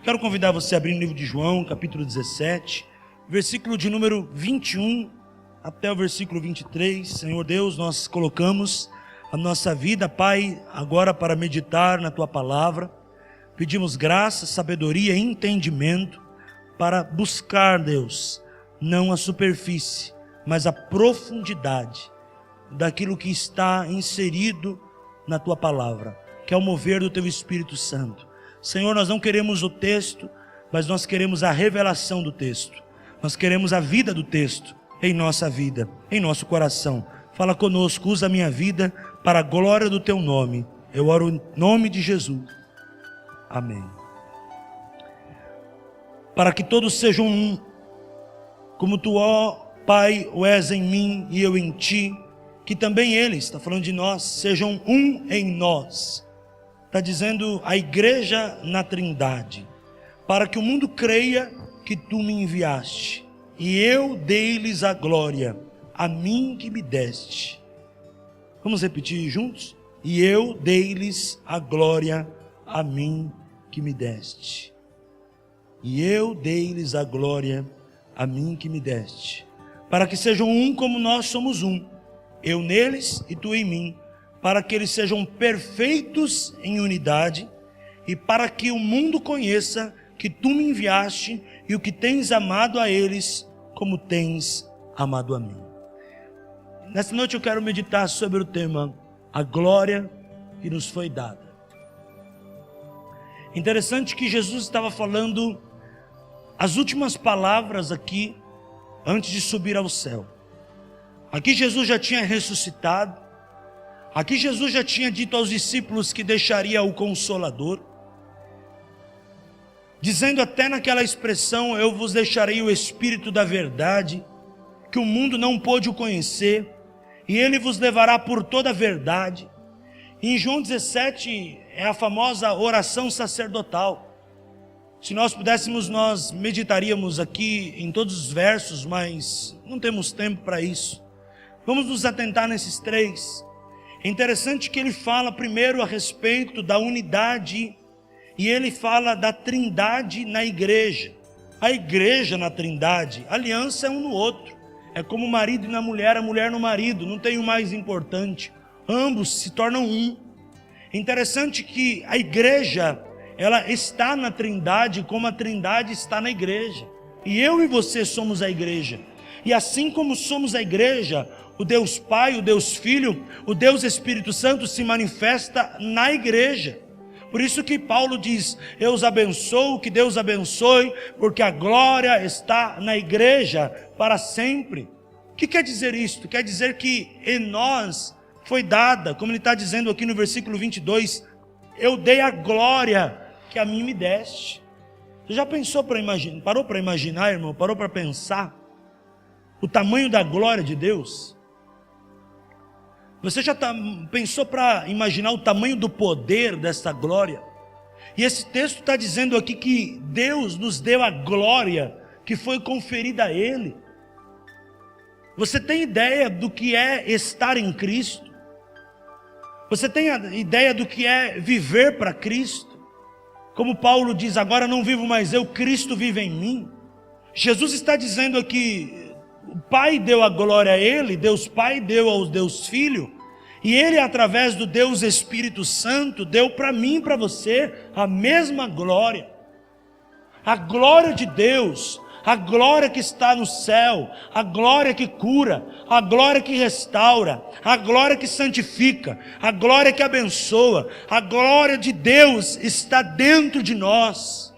Quero convidar você a abrir o livro de João, capítulo 17, versículo de número 21 até o versículo 23. Senhor Deus, nós colocamos a nossa vida, Pai, agora para meditar na Tua palavra. Pedimos graça, sabedoria e entendimento para buscar, Deus, não a superfície, mas a profundidade daquilo que está inserido na Tua palavra, que é o mover do Teu Espírito Santo. Senhor, nós não queremos o texto, mas nós queremos a revelação do texto. Nós queremos a vida do texto em nossa vida, em nosso coração. Fala conosco, usa a minha vida para a glória do Teu nome. Eu oro em nome de Jesus. Amém. Para que todos sejam um, como Tu, ó Pai, o és em mim e eu em Ti, que também eles, está falando de nós, sejam um em nós. Está dizendo a igreja na Trindade, para que o mundo creia que Tu me enviaste, e eu dei-lhes a glória, a mim que me deste. Vamos repetir juntos? E eu dei-lhes a glória, a mim que me deste. E eu dei-lhes a glória, a mim que me deste, para que sejam um como nós somos um, eu neles e Tu em mim, para que eles sejam perfeitos em unidade, e para que o mundo conheça que Tu me enviaste e o que tens amado a eles, como tens amado a mim. Nesta noite eu quero meditar sobre o tema, a glória que nos foi dada. Interessante que Jesus estava falando as últimas palavras aqui, antes de subir ao céu. Aqui Jesus já tinha ressuscitado. Aqui Jesus já tinha dito aos discípulos que deixaria o Consolador, dizendo até naquela expressão, eu vos deixarei o Espírito da verdade, que o mundo não pôde o conhecer, e Ele vos levará por toda a verdade. E em João 17 é a famosa oração sacerdotal. Se nós pudéssemos, nós meditaríamos aqui em todos os versos, mas não temos tempo para isso. Vamos nos atentar nesses três. É interessante que ele fala primeiro a respeito da unidade, e ele fala da trindade na igreja. A igreja na trindade, a aliança é um no outro. É como o marido na mulher, a mulher no marido, não tem o mais importante. Ambos se tornam um. É interessante que a igreja, ela está na trindade como a trindade está na igreja. E eu e você somos a igreja. E assim como somos a igreja, o Deus Pai, o Deus Filho, o Deus Espírito Santo se manifesta na igreja. Por isso que Paulo diz, eu os abençoo, que Deus abençoe, porque a glória está na igreja para sempre. O que quer dizer isto? Quer dizer que em nós foi dada, como ele está dizendo aqui no versículo 22, eu dei a glória que a mim me deste. Você já pensou para imaginar, parou para imaginar, irmão, parou para pensar o tamanho da glória de Deus? Você já pensou para imaginar o tamanho do poder dessa glória? E esse texto está dizendo aqui que Deus nos deu a glória que foi conferida a Ele. Você tem ideia do que é estar em Cristo? Você tem a ideia do que é viver para Cristo? Como Paulo diz, agora não vivo mais eu, Cristo vive em mim. Jesus está dizendo aqui, o Pai deu a glória a Ele, Deus Pai deu ao Deus Filho, e Ele através do Deus Espírito Santo deu para mim e para você a mesma glória. A glória de Deus, a glória que está no céu, a glória que cura, a glória que restaura, a glória que santifica, a glória que abençoa, a glória de Deus está dentro de nós.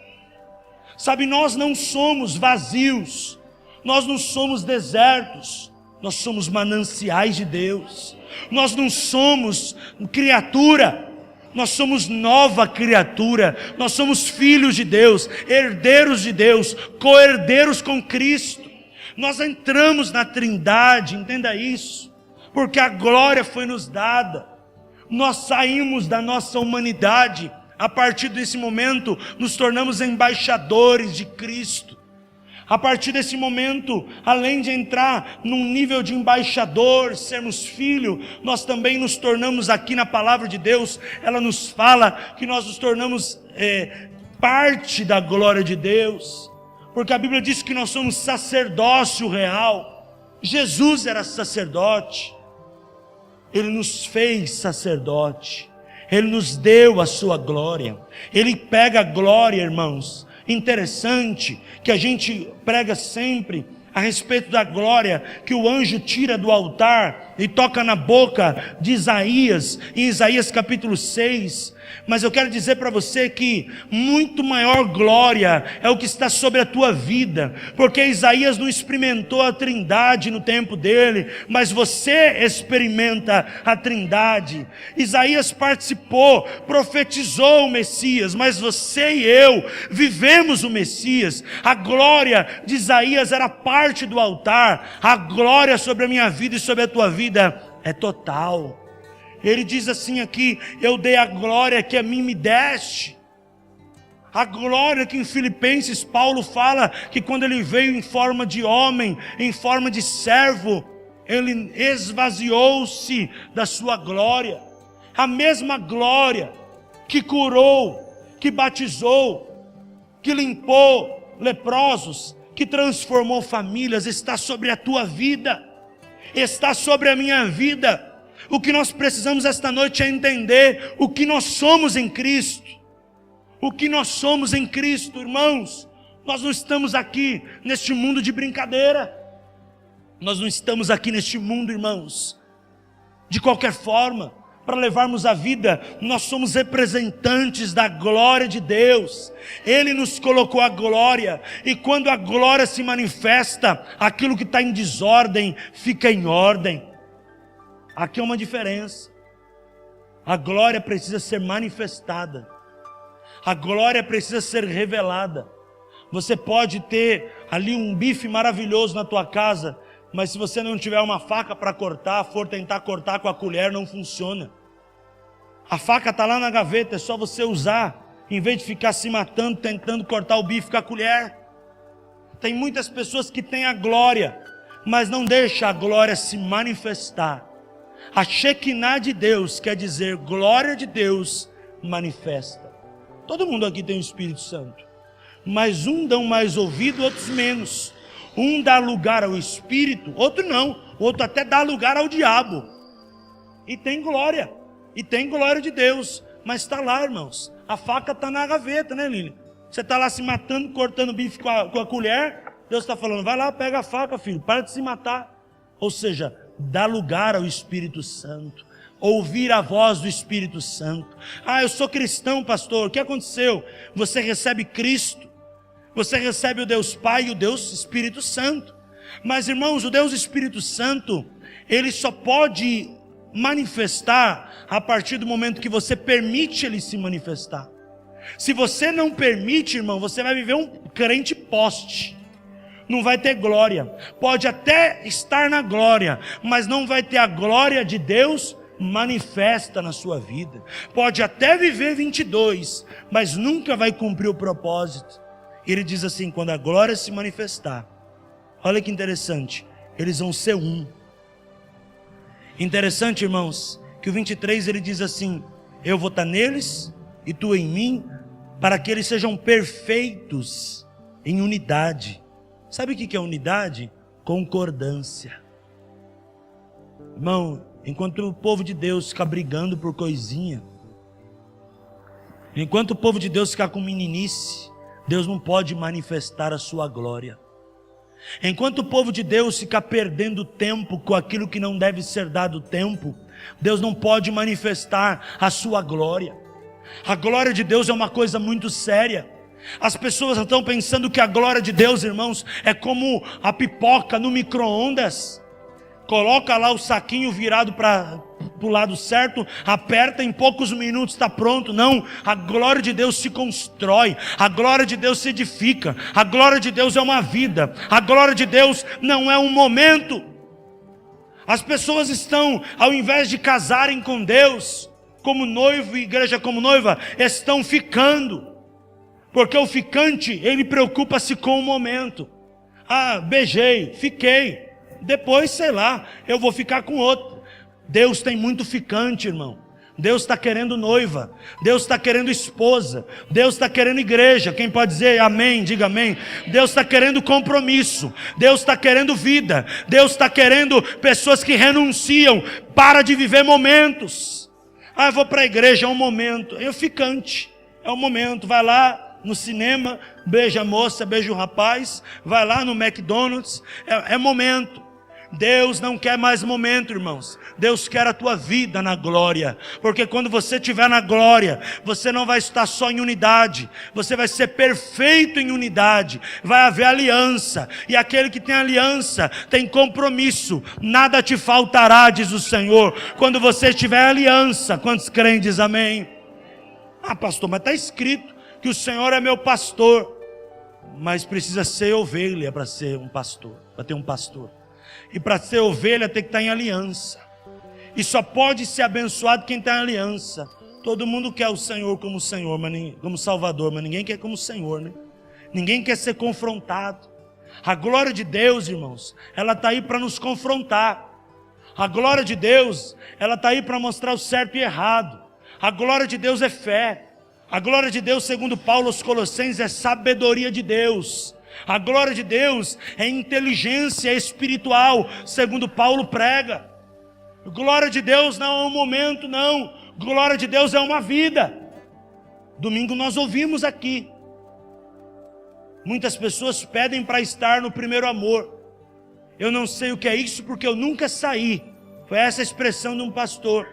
Sabe, nós não somos vazios, nós não somos desertos, nós somos mananciais de Deus. Nós não somos criatura, nós somos nova criatura, nós somos filhos de Deus, herdeiros de Deus, co-herdeiros com Cristo. Nós entramos na trindade, entenda isso, porque a glória foi nos dada. Nós saímos da nossa humanidade, a partir desse momento nos tornamos embaixadores de Cristo. A partir desse momento, além de entrar num nível de embaixador, sermos filho, nós também nos tornamos aqui na palavra de Deus, ela nos fala que nós nos tornamos parte da glória de Deus, porque a Bíblia diz que nós somos sacerdócio real. Jesus era sacerdote, Ele nos fez sacerdote, Ele nos deu a sua glória, Ele pega a glória, irmãos. Interessante que a gente prega sempre a respeito da glória que o anjo tira do altar e toca na boca de Isaías, em Isaías capítulo 6. Mas eu quero dizer para você que muito maior glória é o que está sobre a tua vida, porque Isaías não experimentou a Trindade no tempo dele, mas você experimenta a Trindade. Isaías participou, profetizou o Messias, mas você e eu vivemos o Messias. A glória de Isaías era parte do altar, a glória sobre a minha vida e sobre a tua vida é total. Ele diz assim aqui: eu dei a glória que a mim me deste. A glória que em Filipenses Paulo fala que quando ele veio em forma de homem, em forma de servo, ele esvaziou-se da sua glória. A mesma glória que curou, que batizou, que limpou leprosos, que transformou famílias, está sobre a tua vida, está sobre a minha vida. O que nós precisamos esta noite é entender o que nós somos em Cristo. O que nós somos em Cristo, irmãos. Nós não estamos aqui neste mundo de brincadeira. Nós não estamos aqui neste mundo, irmãos, de qualquer forma, para levarmos a vida. Nós somos representantes da glória de Deus. Ele nos colocou a glória, e quando a glória se manifesta, aquilo que está em desordem fica em ordem. Aqui é uma diferença. A glória precisa ser manifestada, a glória precisa ser revelada. Você pode ter ali um bife maravilhoso na tua casa, mas se você não tiver uma faca para cortar, for tentar cortar com a colher, não funciona. A faca está lá na gaveta, é só você usar, em vez de ficar se matando, tentando cortar o bife com a colher. Tem muitas pessoas que têm a glória, mas não deixam a glória se manifestar. A Shekinah de Deus quer dizer glória de Deus manifesta. Todo mundo aqui tem o Espírito Santo, mas um dão mais ouvido, outros menos. Um dá lugar ao Espírito, outro não. Outro até dá lugar ao diabo. E tem glória de Deus, mas está lá, irmãos. A faca está na gaveta, né, Lili? Você está lá se matando, cortando bife com a colher. Deus está falando: vai lá, pega a faca, filho, para de se matar. Ou seja, dá lugar ao Espírito Santo, ouvir a voz do Espírito Santo. Ah, eu sou cristão, pastor, o que aconteceu? Você recebe Cristo, você recebe o Deus Pai e o Deus Espírito Santo. Mas, irmãos, o Deus Espírito Santo, Ele só pode manifestar a partir do momento que você permite Ele se manifestar. Se você não permite, irmão, você vai viver um crente poste. Não vai ter glória. Pode até estar na glória, mas não vai ter a glória de Deus manifesta na sua vida. Pode até viver 22, mas nunca vai cumprir o propósito. Ele diz assim: quando a glória se manifestar, olha que interessante, eles vão ser um. Interessante, irmãos, que o 23 ele diz assim: eu vou estar neles e tu em mim, para que eles sejam perfeitos em unidade. Sabe o que é unidade? Concordância. Irmão, enquanto o povo de Deus fica brigando por coisinha, enquanto o povo de Deus ficar com meninice, Deus não pode manifestar a sua glória. Enquanto o povo de Deus ficar perdendo tempo com aquilo que não deve ser dado tempo, Deus não pode manifestar a sua glória. A glória de Deus é uma coisa muito séria. As pessoas estão pensando que a glória de Deus, irmãos, é como a pipoca no micro-ondas. Coloca lá o saquinho virado para o lado certo, aperta, em poucos minutos está pronto. Não, a glória de Deus se constrói, a glória de Deus se edifica, a glória de Deus é uma vida, a glória de Deus não é um momento. As pessoas estão, ao invés de casarem com Deus, como noivo e igreja como noiva, estão ficando. Porque o ficante, ele preocupa-se com o momento. Ah, beijei, fiquei. Depois, sei lá, eu vou ficar com outro. Deus tem muito ficante, irmão. Deus está querendo noiva, Deus está querendo esposa, Deus está querendo igreja. Quem pode dizer amém? Diga amém. Deus está querendo compromisso, Deus está querendo vida, Deus está querendo pessoas que renunciam. Para de viver momentos. Eu vou para a igreja, é um momento, é ficante, é um momento. Vai lá no cinema, beija a moça, beija o rapaz, vai lá no McDonald's, é momento. Deus não quer mais momento, irmãos. Deus quer a tua vida na glória, porque quando você estiver na glória, você não vai estar só em unidade, você vai ser perfeito em unidade, vai haver aliança, e aquele que tem aliança, tem compromisso, nada te faltará, diz o Senhor, quando você tiver aliança. Quantos creem, diz amém? Pastor, mas está escrito que o Senhor é meu pastor, mas precisa ser ovelha para ser um pastor, para ter um pastor. E para ser ovelha tem que estar em aliança. E só pode ser abençoado quem está em aliança. Todo mundo quer o Senhor como Senhor, como Salvador, mas ninguém quer como Senhor, né? Ninguém quer ser confrontado. A glória de Deus, irmãos, ela está aí para nos confrontar. A glória de Deus, ela está aí para mostrar o certo e errado. A glória de Deus é fé. A glória de Deus, segundo Paulo aos Colossenses, é sabedoria de Deus. A glória de Deus é inteligência espiritual, segundo Paulo prega. Glória de Deus não é um momento, não. Glória de Deus é uma vida. Domingo nós ouvimos aqui. Muitas pessoas pedem para estar no primeiro amor. Eu não sei o que é isso porque eu nunca saí. Foi essa a expressão de um pastor.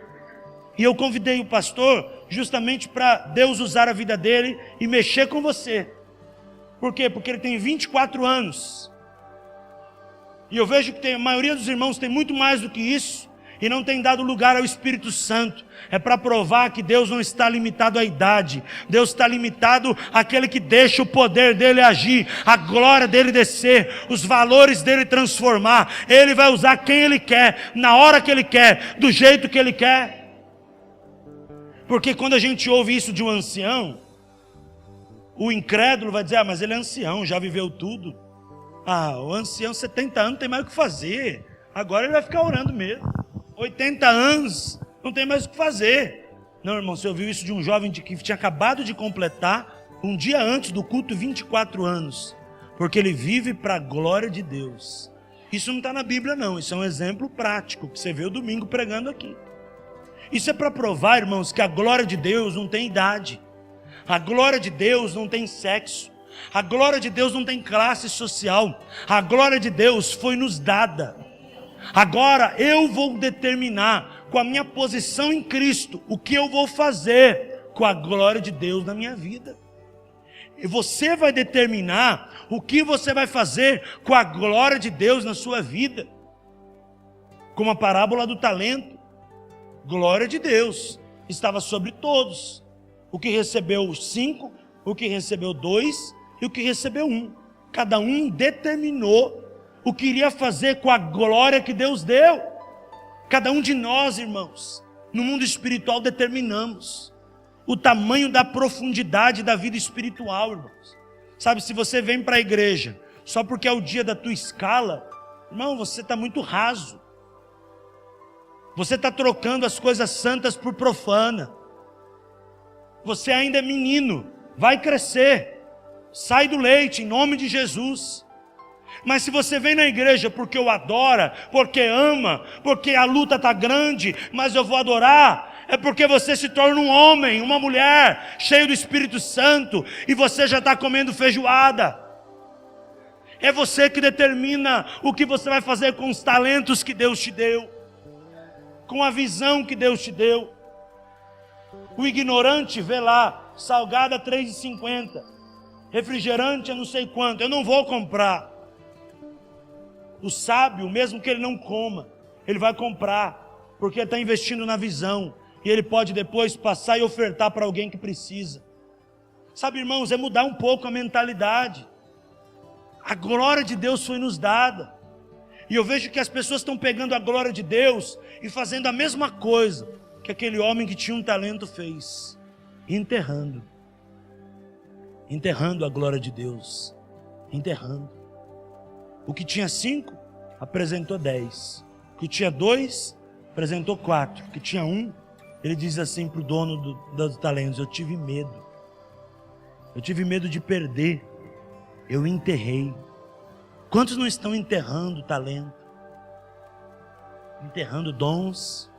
E eu convidei o pastor justamente para Deus usar a vida dele e mexer com você. Por quê? Porque ele tem 24 anos. E eu vejo que a maioria dos irmãos tem muito mais do que isso. E não tem dado lugar ao Espírito Santo. É para provar que Deus não está limitado à idade. Deus está limitado àquele que deixa o poder dele agir. A glória dele descer. Os valores dele transformar. Ele vai usar quem ele quer. Na hora que ele quer. Do jeito que ele quer. Porque quando a gente ouve isso de um ancião, o incrédulo vai dizer, mas ele é ancião, já viveu tudo. O ancião, 70 anos, não tem mais o que fazer. Agora ele vai ficar orando mesmo. 80 anos, não tem mais o que fazer. Não, irmão, você ouviu isso de um jovem que tinha acabado de completar, um dia antes do culto, 24 anos. Porque ele vive para a glória de Deus. Isso não está na Bíblia não, isso é um exemplo prático, que você vê o domingo pregando aqui. Isso é para provar, irmãos, que a glória de Deus não tem idade. A glória de Deus não tem sexo. A glória de Deus não tem classe social. A glória de Deus foi nos dada. Agora eu vou determinar com a minha posição em Cristo o que eu vou fazer com a glória de Deus na minha vida. E você vai determinar o que você vai fazer com a glória de Deus na sua vida. Como a parábola do talento. Glória de Deus estava sobre todos. O que recebeu 5, o que recebeu 2 e o que recebeu 1. Cada um determinou o que iria fazer com a glória que Deus deu. Cada um de nós, irmãos, no mundo espiritual determinamos o tamanho da profundidade da vida espiritual, irmãos. Sabe, se você vem para a igreja só porque é o dia da tua escala, irmão, você está muito raso. Você está trocando as coisas santas por profana. Você ainda é menino, vai crescer, sai do leite em nome de Jesus. Mas se você vem na igreja porque o adora, porque ama, porque a luta está grande, mas eu vou adorar, é porque você se torna um homem, uma mulher, cheio do Espírito Santo, e você já está comendo feijoada. É você que determina o que você vai fazer com os talentos que Deus te deu, com a visão que Deus te deu. O ignorante vê lá, salgada 3,50, refrigerante a não sei quanto, eu não vou comprar. O sábio, mesmo que ele não coma, ele vai comprar, porque está investindo na visão, e ele pode depois passar e ofertar para alguém que precisa. Sabe, irmãos, é mudar um pouco a mentalidade. A glória de Deus foi nos dada, e eu vejo que as pessoas estão pegando a glória de Deus e fazendo a mesma coisa que aquele homem que tinha um talento fez, enterrando a glória de Deus, enterrando. O que tinha 5, apresentou 10. O que tinha 2, apresentou 4. O que tinha 1, Ele diz assim para o dono dos talentos: eu tive medo. Eu tive medo de perder. Eu enterrei. Quantos não estão enterrando talento? Enterrando dons,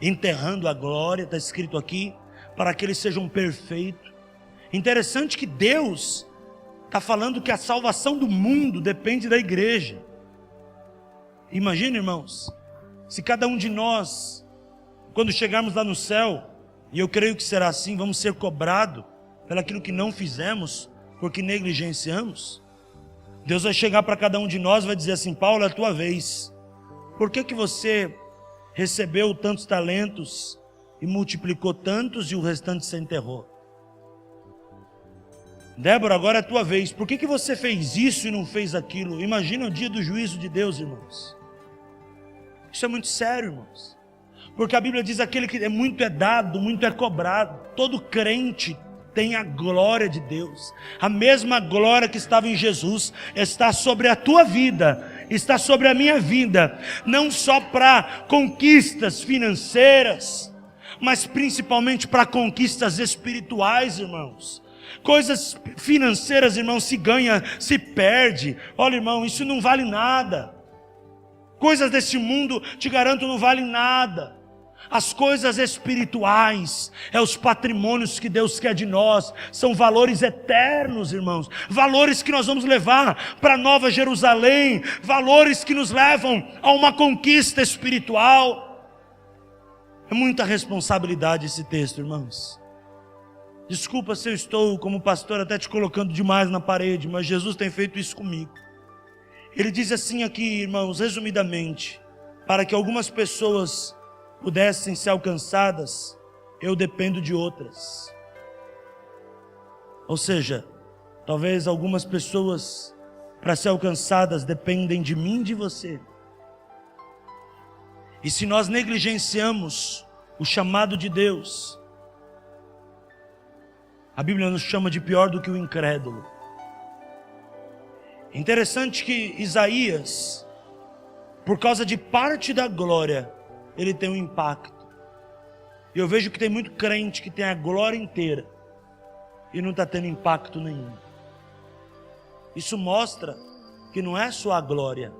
enterrando a glória, está escrito aqui, para que eles sejam perfeitos. Interessante que Deus está falando que a salvação do mundo depende da igreja. Imagina, irmãos, se cada um de nós, quando chegarmos lá no céu, e eu creio que será assim, vamos ser cobrados pelaquilo que não fizemos, porque negligenciamos. Deus vai chegar para cada um de nós e vai dizer assim: Paulo, é a tua vez. Por que você recebeu tantos talentos e multiplicou tantos e o restante você enterrou? Débora, agora é a tua vez. Por que você fez isso e não fez aquilo? Imagina o dia do juízo de Deus, irmãos. Isso é muito sério, irmãos. Porque a Bíblia diz: aquele que muito é dado, muito é cobrado. Todo crente tem a glória de Deus. A mesma glória que estava em Jesus está sobre a tua vida, está sobre a minha vida. Não só para conquistas financeiras, mas principalmente para conquistas espirituais, irmãos. Coisas financeiras, irmão, se ganha, se perde. Olha, irmão, isso não vale nada. Coisas desse mundo, te garanto, não valem nada. As coisas espirituais, os patrimônios que Deus quer de nós, são valores eternos, irmãos. Valores que nós vamos levar para Nova Jerusalém. Valores que nos levam a uma conquista espiritual. É muita responsabilidade esse texto, irmãos. Desculpa se eu estou, como pastor, até te colocando demais na parede, mas Jesus tem feito isso comigo. Ele diz assim aqui, irmãos, resumidamente: para que algumas pessoas pudessem ser alcançadas, eu dependo de outras. Ou seja, talvez algumas pessoas, para ser alcançadas, dependem de mim e de você. E se nós negligenciamos o chamado de Deus, a Bíblia nos chama de pior do que o incrédulo. Interessante que Isaías, por causa de parte da glória, ele tem um impacto. E eu vejo que tem muito crente que tem a glória inteira e não está tendo impacto nenhum. Isso mostra que não é só a glória,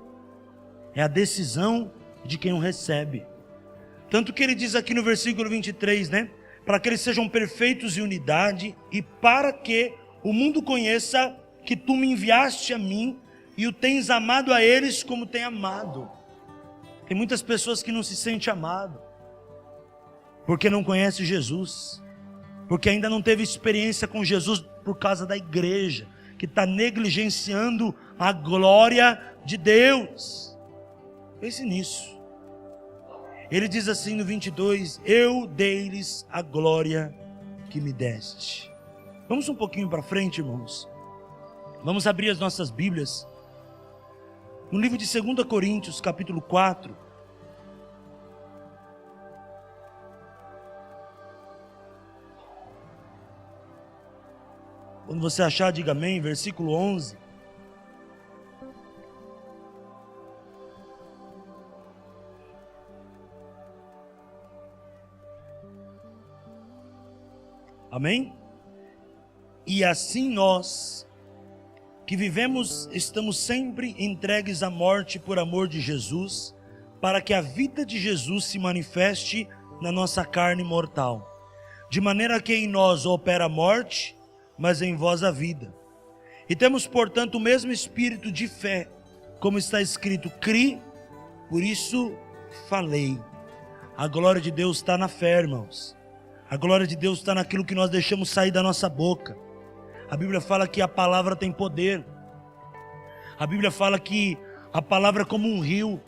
é a decisão de quem o recebe. Tanto que ele diz aqui no versículo 23, né? Para que eles sejam perfeitos em unidade e para que o mundo conheça que tu me enviaste a mim e o tens amado a eles como tem amado. Tem muitas pessoas que não se sentem amadas, porque não conhecem Jesus, porque ainda não teve experiência com Jesus por causa da igreja, que está negligenciando a glória de Deus. Pense nisso. Ele diz assim no 22, eu dei-lhes a glória que me deste. Vamos um pouquinho para frente, irmãos. Vamos abrir as nossas Bíblias no livro de 2 Coríntios, capítulo 4. Quando você achar, diga amém, versículo 11. Amém? E assim nós, que vivemos, estamos sempre entregues à morte por amor de Jesus, para que a vida de Jesus se manifeste na nossa carne mortal. De maneira que em nós opera a morte, mas em vós a vida. E temos, portanto, o mesmo espírito de fé, como está escrito, cri, por isso falei. A glória de Deus está na fé, irmãos. A glória de Deus está naquilo que nós deixamos sair da nossa boca. A Bíblia fala que a palavra tem poder. A Bíblia fala que a palavra é como um rio.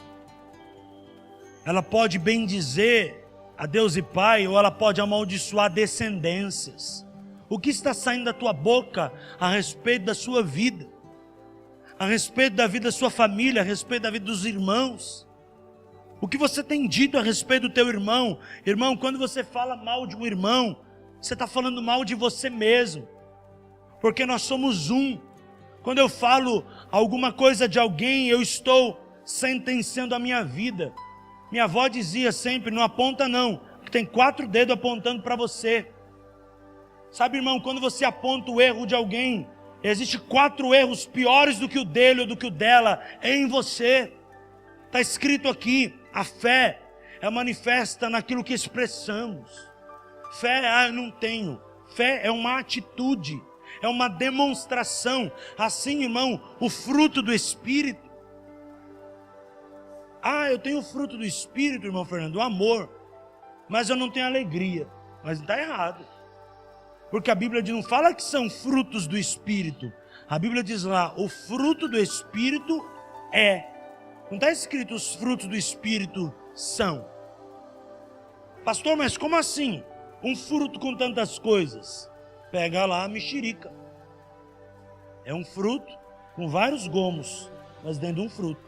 Ela pode bendizer a Deus e Pai, ou ela pode amaldiçoar descendências. O que está saindo da tua boca a respeito da sua vida, a respeito da vida da sua família, a respeito da vida dos irmãos? O que você tem dito a respeito do teu irmão? Irmão, quando você fala mal de um irmão, você está falando mal de você mesmo, porque nós somos um. Quando eu falo alguma coisa de alguém, eu estou sentenciando a minha vida. Minha avó dizia sempre, não aponta não, que tem 4 dedos apontando para você. Sabe, irmão, quando você aponta o erro de alguém, existe 4 erros piores do que o dele ou do que o dela em você. Está escrito aqui, a fé é manifesta naquilo que expressamos. Fé, eu não tenho. Fé é uma atitude, é uma demonstração. Assim, irmão, o fruto do Espírito. Eu tenho o fruto do Espírito, irmão Fernando, o amor. Mas eu não tenho alegria. Mas está errado. Porque a Bíblia não fala que são frutos do Espírito. A Bíblia diz lá, o fruto do Espírito é. Não está escrito os frutos do Espírito são. Pastor, mas como assim? Um fruto com tantas coisas? Pega lá a mexerica. É um fruto com vários gomos, mas dentro de um fruto.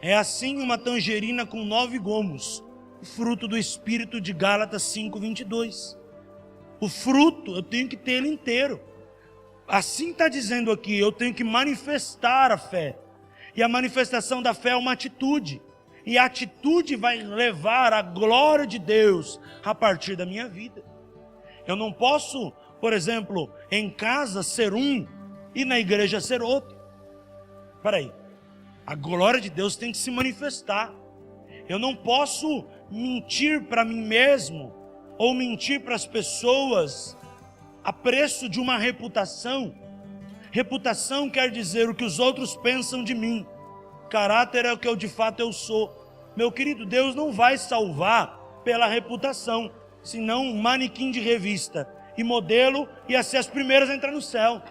É assim uma tangerina com 9 gomos. O fruto do Espírito de Gálatas 5:22. O fruto, eu tenho que ter ele inteiro. Assim está dizendo aqui, eu tenho que manifestar a fé. E a manifestação da fé é uma atitude. E a atitude vai levar a glória de Deus a partir da minha vida. Eu não posso, por exemplo, em casa ser um e na igreja ser outro. Espera aí. A glória de Deus tem que se manifestar. Eu não posso mentir para mim mesmo ou mentir para as pessoas a preço de uma reputação. Reputação quer dizer o que os outros pensam de mim. Caráter é o que de fato eu sou. Meu querido, Deus não vai salvar pela reputação, senão um manequim de revista e modelo ia ser as primeiras a entrar no céu.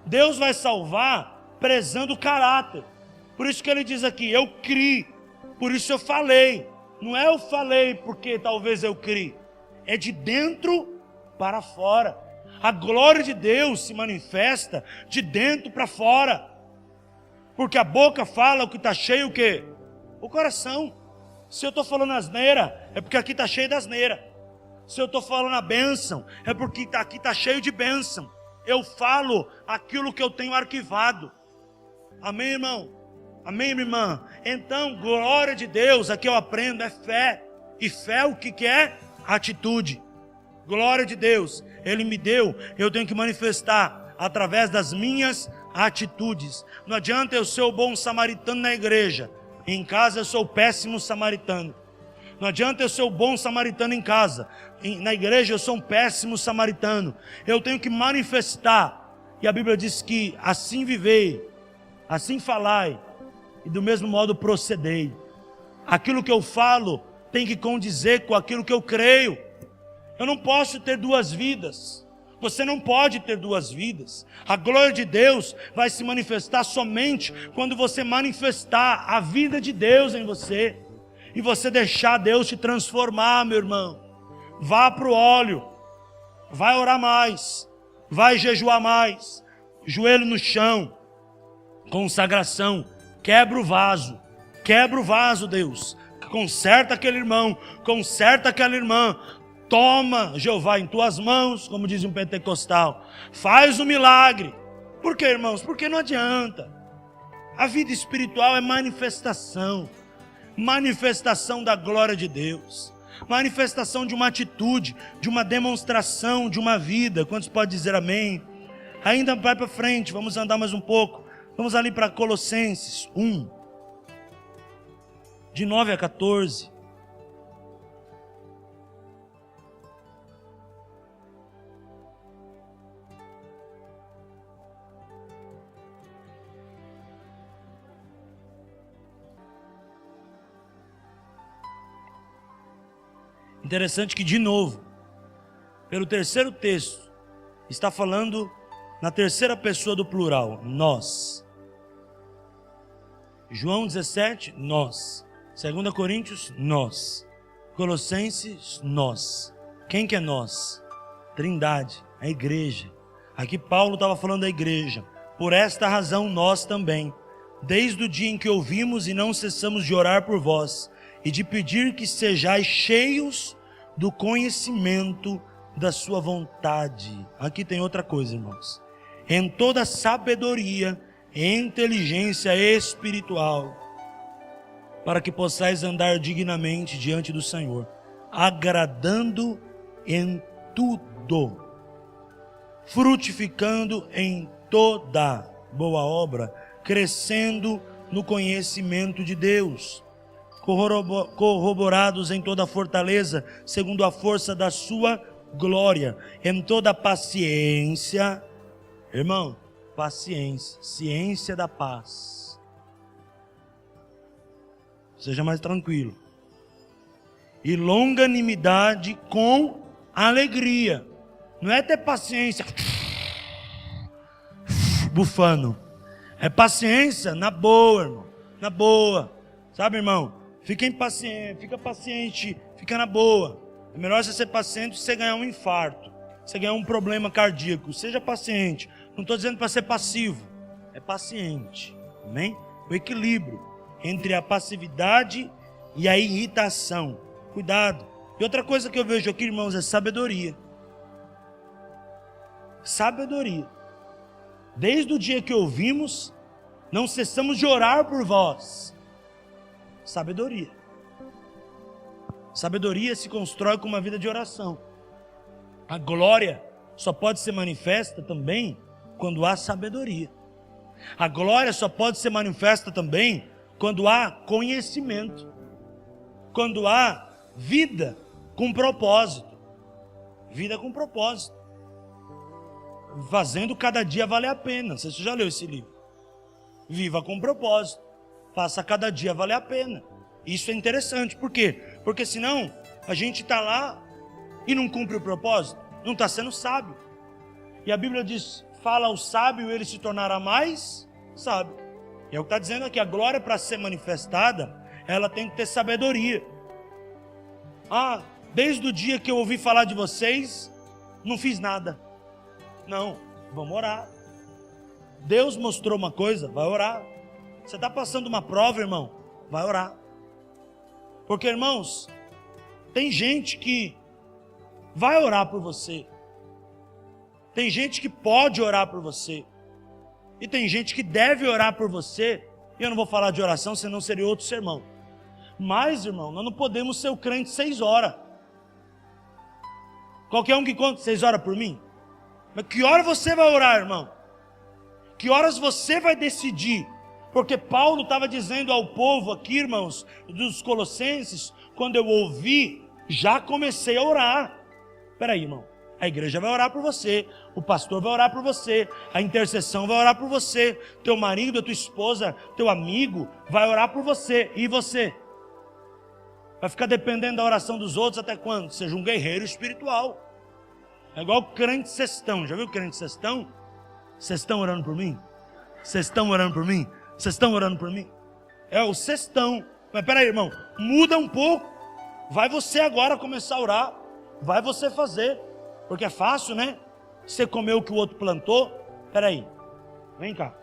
Deus vai salvar prezando o caráter. Por isso que ele diz aqui, eu criei, por isso eu falei. Não é eu falei porque talvez eu criei, é de dentro para fora. A glória de Deus se manifesta de dentro para fora. Porque a boca fala o que está cheio o quê? O coração. Se eu estou falando asneira, é porque aqui está cheio de asneira. Se eu estou falando a bênção, é porque aqui está cheio de bênção. Eu falo aquilo que eu tenho arquivado. Amém, irmão? Amém, minha irmã? Então, glória de Deus, aqui eu aprendo, é fé. E fé o que é? Atitude. Glória de Deus, Ele me deu, eu tenho que manifestar através das minhas atitudes. Não adianta eu ser o bom samaritano na igreja, em casa eu sou o péssimo samaritano. Não adianta eu ser o bom samaritano em casa, na igreja eu sou um péssimo samaritano. Eu tenho que manifestar, e a Bíblia diz que assim vivei, assim falai, e do mesmo modo procedei. Aquilo que eu falo tem que condizer com aquilo que eu creio. Eu não posso ter 2 vidas. Você não pode ter 2 vidas. A glória de Deus vai se manifestar somente quando você manifestar a vida de Deus em você. E você deixar Deus te transformar, meu irmão. Vá para o óleo. Vai orar mais. Vai jejuar mais. Joelho no chão. Consagração. Quebra o vaso. Quebra o vaso, Deus. Conserta aquele irmão. Conserta aquela irmã. Toma, Jeová, em tuas mãos, como diz um pentecostal. Faz o milagre. Por quê, irmãos? Porque não adianta. A vida espiritual é manifestação. Manifestação da glória de Deus. Manifestação de uma atitude, de uma demonstração, de uma vida. Quantos podem dizer amém? Ainda vai para frente, vamos andar mais um pouco. Vamos ali para Colossenses 1, de 9 a 14. Interessante que, de novo, pelo terceiro texto, está falando na terceira pessoa do plural, nós. João 17, nós. 2 Coríntios, nós. Colossenses, nós. Quem que é nós? Trindade, a igreja. Aqui Paulo estava falando da igreja. Por esta razão nós também, desde o dia em que ouvimos e não cessamos de orar por vós, e de pedir que sejais cheios do conhecimento da sua vontade. Aqui tem outra coisa, irmãos. Em toda sabedoria e inteligência espiritual, para que possais andar dignamente diante do Senhor, agradando em tudo, frutificando em toda boa obra, crescendo no conhecimento de Deus, corroborados em toda fortaleza, segundo a força da sua glória, em toda paciência, irmão, paciência, ciência da paz. Seja mais tranquilo. E longanimidade com alegria. Não é ter paciência bufando. É paciência na boa, irmão. Na boa. Sabe, irmão? Fica paciente, fica na boa. É melhor você ser paciente do que você ganhar um infarto, você ganhar um problema cardíaco. Seja paciente. Não estou dizendo para ser passivo. É paciente. Amém? O equilíbrio entre a passividade e a irritação. Cuidado. E outra coisa que eu vejo aqui, irmãos, é sabedoria. Sabedoria. Desde o dia que ouvimos, não cessamos de orar por vós. Sabedoria. Sabedoria se constrói com uma vida de oração. A glória só pode ser manifesta também quando há sabedoria. A glória só pode ser manifesta também quando há conhecimento. Quando há vida com propósito. Vida com propósito. Fazendo cada dia valer a pena. Não sei se você já leu esse livro. Viva com propósito. Faça cada dia valer a pena. Isso é interessante. Por quê? Porque senão a gente está lá e não cumpre o propósito. Não está sendo sábio. E a Bíblia diz, fala ao sábio, ele se tornará mais sábio. E é o que está dizendo aqui. A glória, para ser manifestada, ela tem que ter sabedoria. Ah, desde o dia que eu ouvi falar de vocês, não fiz nada. Não, vamos orar. Deus mostrou uma coisa, vai orar. Você está passando uma prova, irmão, vai orar. Porque, irmãos, tem gente que vai orar por você. Tem gente que pode orar por você. E tem gente que deve orar por você. E eu não vou falar de oração, senão seria outro sermão. Mas, irmão, nós não podemos ser o crente 6 horas. Qualquer um que conta 6 horas por mim. Mas que hora você vai orar, irmão? Que horas você vai decidir? Porque Paulo estava dizendo ao povo aqui, irmãos, dos Colossenses, quando eu ouvi, já comecei a orar. Espera aí, irmão. A igreja vai orar por você, o pastor vai orar por você, a intercessão vai orar por você, teu marido, a tua esposa, teu amigo vai orar por você. E você? Vai ficar dependendo da oração dos outros até quando? Seja um guerreiro espiritual. É igual crente cestão. Já viu crente cestão? Vocês estão orando por mim? Vocês estão orando por mim? Vocês estão orando por mim? É o cestão. Mas peraí, irmão, muda um pouco. Vai você agora começar a orar. Vai você fazer. Porque é fácil, né? Você comeu o que o outro plantou. Peraí, vem cá.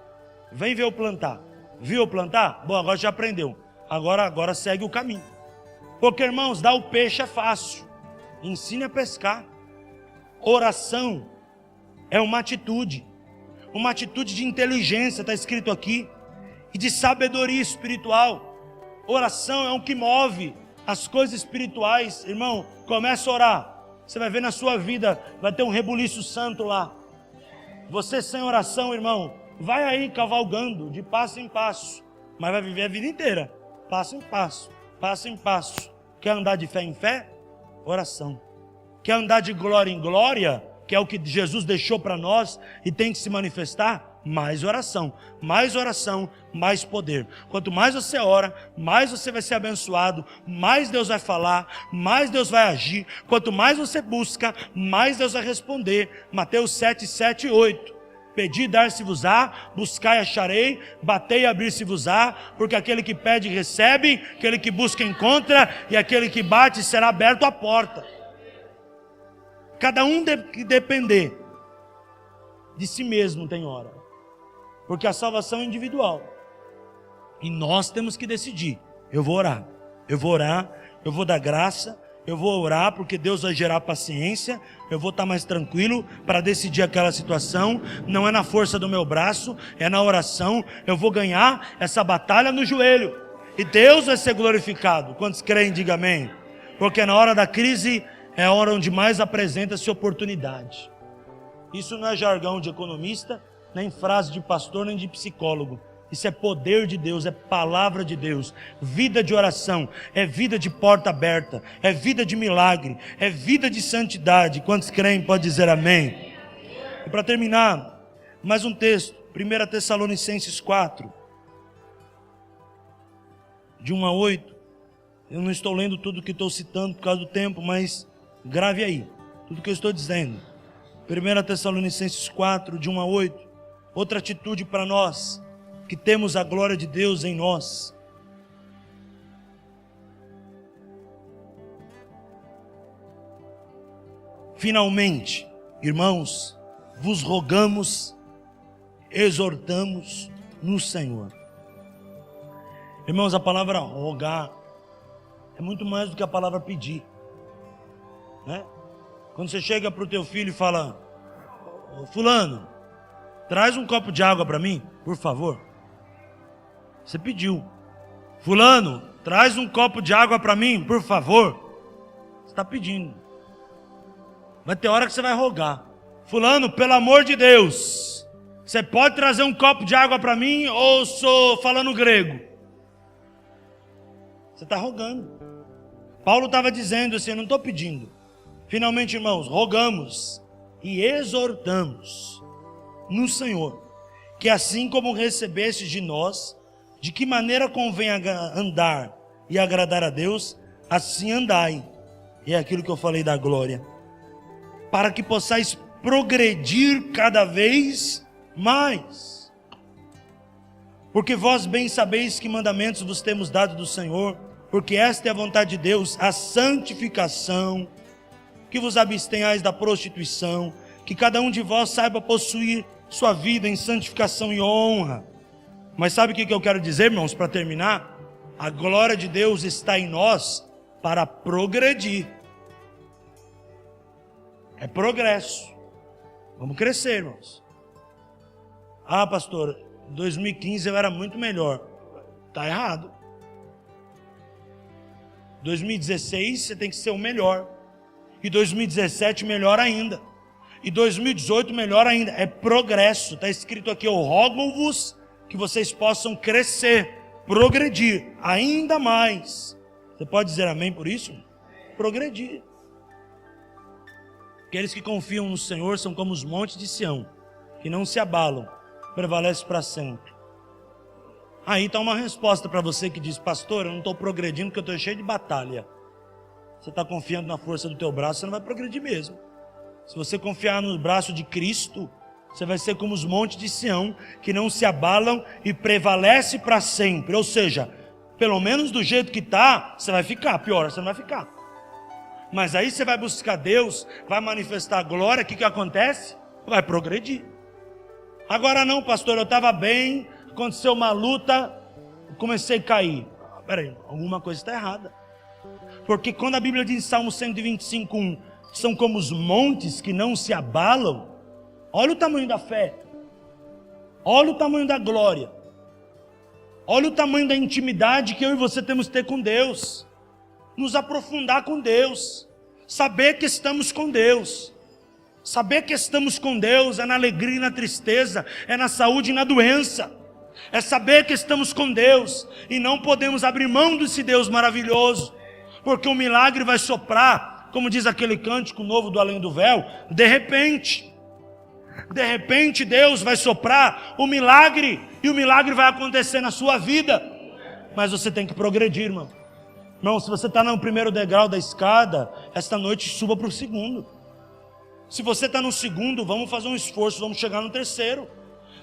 Vem ver eu plantar. Viu eu plantar? Bom, agora já aprendeu. Agora segue o caminho. Porque, irmãos, dar o peixe é fácil. Ensine a pescar. Oração é uma atitude de inteligência, está escrito aqui, e de sabedoria espiritual. Oração é o que move as coisas espirituais. Irmão, começa a orar, você vai ver na sua vida, vai ter um rebuliço santo lá. Você sem oração, irmão, vai aí cavalgando de passo em passo, mas vai viver a vida inteira, passo em passo, passo em passo. Quer andar de fé em fé? Oração. Quer andar de glória em glória, que é o que Jesus deixou para nós e tem que se manifestar? Mais oração, mais poder. Quanto mais você ora, mais você vai ser abençoado, mais Deus vai falar, mais Deus vai agir. Quanto mais você busca, mais Deus vai responder. Mateus 7, 7 e 8. Pedi, dar-se-vos-á, buscai, acharei, batei, abrir-se-vos-á, porque aquele que pede, recebe, aquele que busca, encontra, e aquele que bate, será aberto a porta. Cada um que depender de si mesmo tem hora. Porque a salvação é individual. E nós temos que decidir. Eu vou orar, eu vou dar graça, eu vou orar porque Deus vai gerar paciência, eu vou estar mais tranquilo para decidir aquela situação. Não é na força do meu braço, é na oração. Eu vou ganhar essa batalha no joelho. E Deus vai ser glorificado. Quantos creem, diga amém. Porque na hora da crise é a hora onde mais apresenta-se oportunidade. Isso não é jargão de economista, nem frase de pastor, nem de psicólogo. Isso é poder de Deus, é palavra de Deus, vida de oração, é vida de porta aberta, é vida de milagre, é vida de santidade. Quantos creem, pode dizer amém? E para terminar, mais um texto, 1 Tessalonicenses 4, de 1 a 8. Eu não estou lendo tudo que estou citando por causa do tempo, mas grave aí, tudo que eu estou dizendo. 1 Tessalonicenses 4, de 1 a 8. Outra atitude para nós, que temos a glória de Deus em nós. Finalmente, irmãos, vos rogamos, exortamos no Senhor. Irmãos, a palavra rogar é muito mais do que a palavra pedir, né? Quando você chega para o teu filho e fala: ô, fulano, traz um copo de água para mim, por favor. Você pediu. Fulano, traz um copo de água para mim, por favor. Você está pedindo. Vai ter hora que você vai rogar. Fulano, pelo amor de Deus, você pode trazer um copo de água para mim, ou sou falando grego? Você está rogando. Paulo estava dizendo assim: eu não estou pedindo. Finalmente, irmãos, rogamos e exortamos no Senhor, que assim como recebestes de nós, de que maneira convém andar e agradar a Deus, assim andai. E é aquilo que eu falei da glória. Para que possais progredir cada vez mais. Porque vós bem sabeis que mandamentos vos temos dado do Senhor, porque esta é a vontade de Deus, a santificação, que vos abstenhais da prostituição, que cada um de vós saiba possuir sua vida em santificação e honra. Mas sabe o que eu quero dizer, irmãos, para terminar? A glória de Deus está em nós para progredir. É progresso. Vamos crescer, irmãos. Ah, pastor, em 2015 eu era muito melhor. Está errado. 2016 você tem que ser o melhor. E 2017 melhor ainda. E 2018 melhor ainda. É progresso. Está escrito aqui: eu rogo-vos que vocês possam crescer, progredir ainda mais. Você pode dizer amém por isso? Progredir. Aqueles que confiam no Senhor são como os montes de Sião, que não se abalam, prevalecem para sempre. Aí está uma resposta para você que diz: pastor, eu não estou progredindo porque eu estou cheio de batalha. Você está confiando na força do teu braço, você não vai progredir mesmo. Se você confiar no braço de Cristo, você vai ser como os montes de Sião, que não se abalam e prevalece para sempre. Ou seja, pelo menos do jeito que está, você vai ficar. Pior, você não vai ficar. Mas aí você vai buscar Deus, vai manifestar a glória. O que acontece? Vai progredir. Agora não, pastor, eu estava bem, aconteceu uma luta, comecei a cair. Peraí, alguma coisa está errada. Porque quando a Bíblia diz em Salmo 125:1, são como os montes que não se abalam, olha o tamanho da fé, olha o tamanho da glória, olha o tamanho da intimidade que eu e você temos que ter com Deus, nos aprofundar com Deus, saber que estamos com Deus. Saber que estamos com Deus é na alegria e na tristeza, é na saúde e na doença, é saber que estamos com Deus e não podemos abrir mão desse Deus maravilhoso, porque o milagre vai soprar, como diz aquele cântico novo do Além do Véu, de repente Deus vai soprar o milagre, e o milagre vai acontecer na sua vida, mas você tem que progredir, irmão. Irmão, se você está no primeiro degrau da escada, esta noite suba para o segundo. Se você está no segundo, vamos fazer um esforço, vamos chegar no terceiro.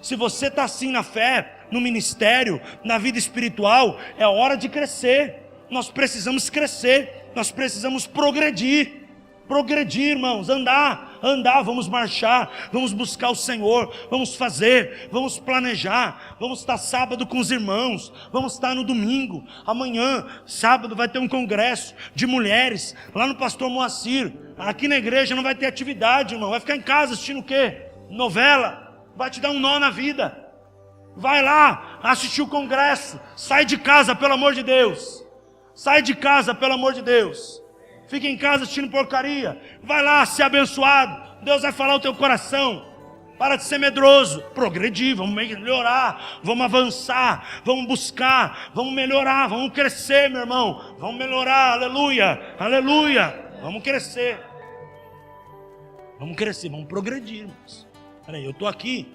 Se você está assim na fé, no ministério, na vida espiritual, é hora de crescer. Nós precisamos crescer, nós precisamos progredir. Progredir, irmãos, andar, vamos marchar, vamos buscar o Senhor, vamos fazer, vamos planejar, vamos estar sábado com os irmãos, vamos estar no domingo, amanhã, sábado, vai ter um congresso de mulheres, lá no Pastor Moacir. Aqui na igreja não vai ter atividade, irmão, vai ficar em casa assistindo o quê? Novela, vai te dar um nó na vida. Vai lá, assistir o congresso, sai de casa, pelo amor de Deus. Sai de casa, pelo amor de Deus. Fica em casa assistindo porcaria. Vai lá ser abençoado. Deus vai falar o teu coração. Para de ser medroso. Progredir, vamos melhorar, vamos avançar, vamos buscar, vamos melhorar, vamos crescer, meu irmão. Vamos melhorar, aleluia, aleluia. Vamos crescer. Vamos crescer, vamos progredir, irmãos. Peraí, eu estou aqui,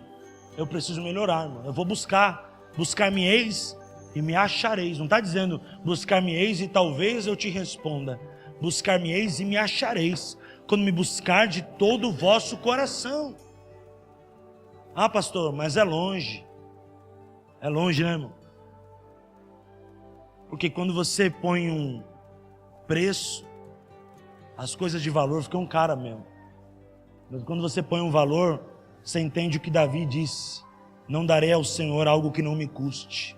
eu preciso melhorar, irmão. Eu vou buscar-me-eis e me achareis. Não está dizendo buscar-me-eis e talvez eu te responda. Buscar-me-eis e me achareis, quando me buscar de todo o vosso coração. Ah, pastor, mas é longe. É longe, né, irmão? Porque quando você põe um preço, as coisas de valor ficam caras mesmo. Mas quando você põe um valor, você entende o que Davi disse: não darei ao Senhor algo que não me custe.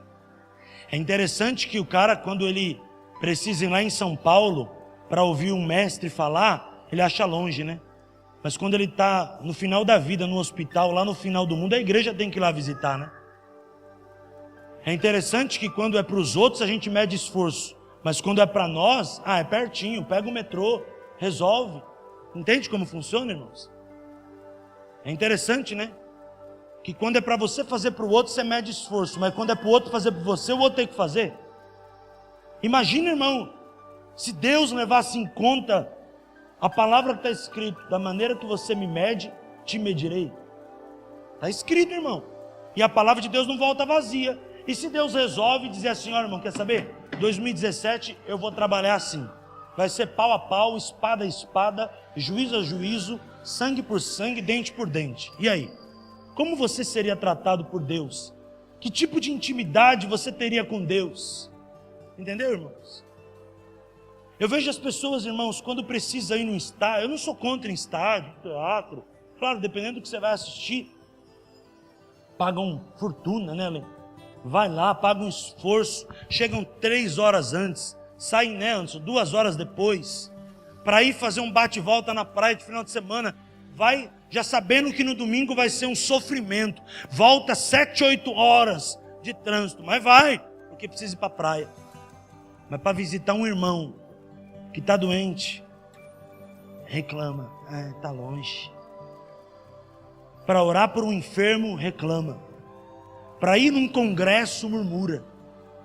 É interessante que o cara, quando ele precisa ir lá em São Paulo para ouvir um mestre falar, ele acha longe, né? Mas quando ele está no final da vida, no hospital, lá no final do mundo, a igreja tem que ir lá visitar, né? É interessante que quando é para os outros a gente mede esforço, mas quando é para nós, é pertinho, pega o metrô, resolve. Entende como funciona, irmãos? É interessante, né? Que quando é para você fazer para o outro, você mede esforço, mas quando é para o outro fazer para você, o outro tem que fazer. Imagina, irmão, se Deus levasse em conta a palavra que está escrito: da maneira que você me mede, te medirei. Está escrito, irmão. E a palavra de Deus não volta vazia. E se Deus resolve dizer assim: olha, irmão, quer saber? 2017 eu vou trabalhar assim. Vai ser pau a pau, espada a espada, juízo a juízo, sangue por sangue, dente por dente. E aí? Como você seria tratado por Deus? Que tipo de intimidade você teria com Deus? Entendeu, irmãos? Eu vejo as pessoas, irmãos, quando precisa ir num estádio. Eu não sou contra em estádio, teatro. Claro, dependendo do que você vai assistir, pagam fortuna, né, Lê? Vai lá, paga um esforço, chegam 3 horas antes, saem, né, Anderson, 2 horas depois, para ir fazer um bate-volta na praia de final de semana. Vai já sabendo que no domingo vai ser um sofrimento. Volta 7, 8 horas de trânsito, mas vai, porque precisa ir para a praia. Mas para visitar um irmão que está doente, reclama: está longe. Para orar por um enfermo, reclama. Para ir num congresso, murmura.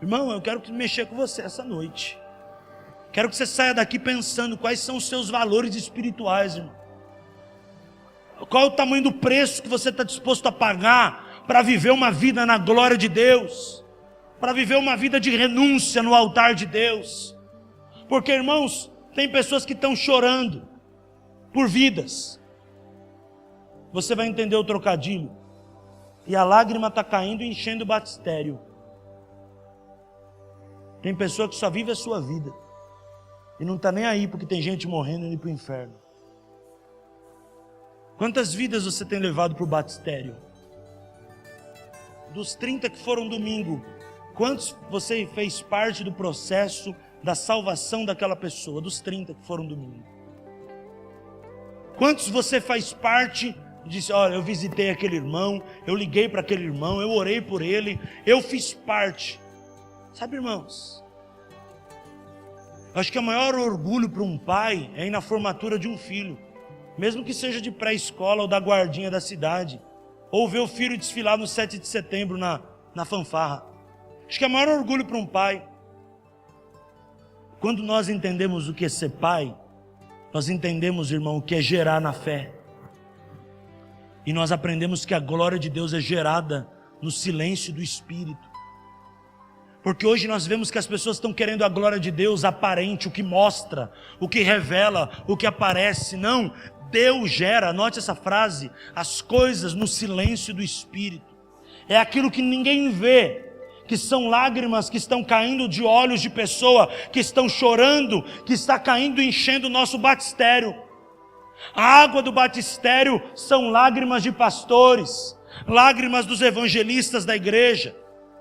Irmão, eu quero mexer com você essa noite. Quero que você saia daqui pensando quais são os seus valores espirituais, irmão. Qual é o tamanho do preço que você está disposto a pagar para viver uma vida na glória de Deus, para viver uma vida de renúncia no altar de Deus. Porque, irmãos, tem pessoas que estão chorando por vidas. Você vai entender o trocadilho. E a lágrima está caindo e enchendo o batistério. Tem pessoa que só vive a sua vida e não está nem aí porque tem gente morrendo e indo para o inferno. Quantas vidas você tem levado para o batistério? Dos 30 que foram domingo, quantos você fez parte do processo da salvação daquela pessoa? Dos 30 que foram domingo. Quantos você faz parte? Disse: olha, eu visitei aquele irmão, eu liguei para aquele irmão, eu orei por ele, eu fiz parte. Sabe, irmãos, acho que o maior orgulho para um pai é ir na formatura de um filho, mesmo que seja de pré-escola ou da guardinha da cidade, ou ver o filho desfilar no 7 de setembro na fanfarra. Acho que é o maior orgulho para um pai. Quando nós entendemos o que é ser pai, nós entendemos, irmão, o que é gerar na fé. E nós aprendemos que a glória de Deus é gerada no silêncio do Espírito. Porque hoje nós vemos que as pessoas estão querendo a glória de Deus aparente, o que mostra, o que revela, o que aparece. Não, Deus gera, anote essa frase, as coisas no silêncio do Espírito. É aquilo que ninguém vê, que são lágrimas que estão caindo de olhos de pessoa, que estão chorando, que está caindo e enchendo o nosso batistério. A água do batistério são lágrimas de pastores, lágrimas dos evangelistas da igreja.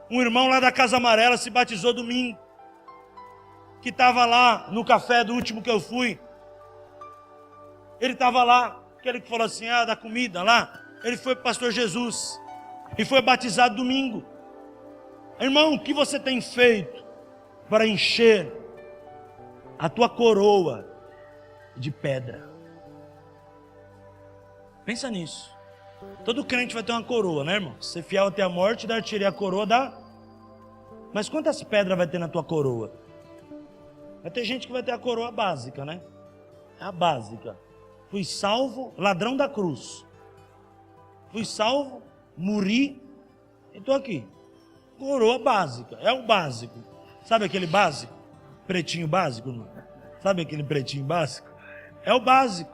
Um irmão lá da Casa Amarela se batizou domingo, que estava lá no café do último que eu fui. Ele estava lá, aquele que falou assim, da comida lá. Ele foi para o pastor Jesus e foi batizado domingo. Irmão, o que você tem feito para encher a tua coroa de pedra. Pensa nisso. Todo crente vai ter uma coroa, né, irmão? Ser fiel até a morte, dar-te a coroa da... Mas quantas pedras vai ter na tua coroa? Vai ter gente que vai ter a coroa básica, né? É a básica. Fui salvo, ladrão da cruz. Fui salvo, morri e estou aqui. Coroa básica, é o básico. Sabe aquele básico? Pretinho básico, não? Sabe aquele pretinho básico? É o básico.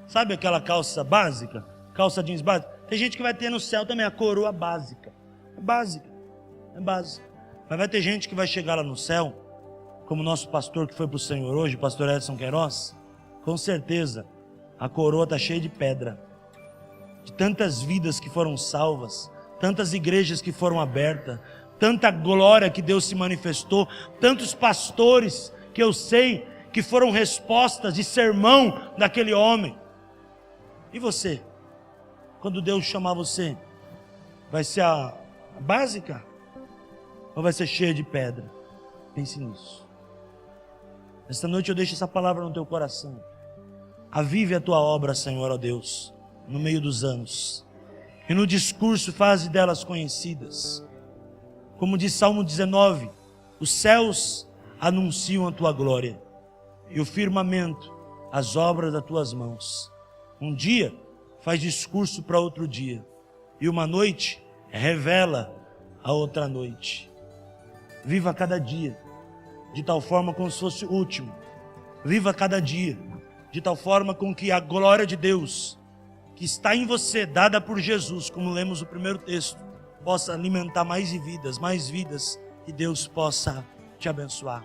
Sabe aquela calça básica? Calça jeans básica? Tem gente que vai ter no céu também a coroa básica. É básica. É básica. Mas vai ter gente que vai chegar lá no céu, como o nosso pastor que foi para o Senhor hoje, o pastor Edson Queiroz, com certeza a coroa está cheia de pedra. De tantas vidas que foram salvas, tantas igrejas que foram abertas, tanta glória que Deus se manifestou, tantos pastores que eu sei que foram respostas de sermão daquele homem. E você? Quando Deus chamar você, vai ser a básica? Ou vai ser cheia de pedra? Pense nisso. Esta noite eu deixo essa palavra no teu coração. Avive a tua obra, Senhor, ó Deus, no meio dos anos. E no discurso faze delas conhecidas. Como diz Salmo 19, os céus anunciam a tua glória, e o firmamento as obras das tuas mãos. Um dia faz discurso para outro dia, e uma noite revela a outra noite. Viva cada dia de tal forma como se fosse o último. Viva cada dia de tal forma com que a glória de Deus que está em você, dada por Jesus, como lemos no primeiro texto, possa alimentar mais vidas, e Deus possa te abençoar.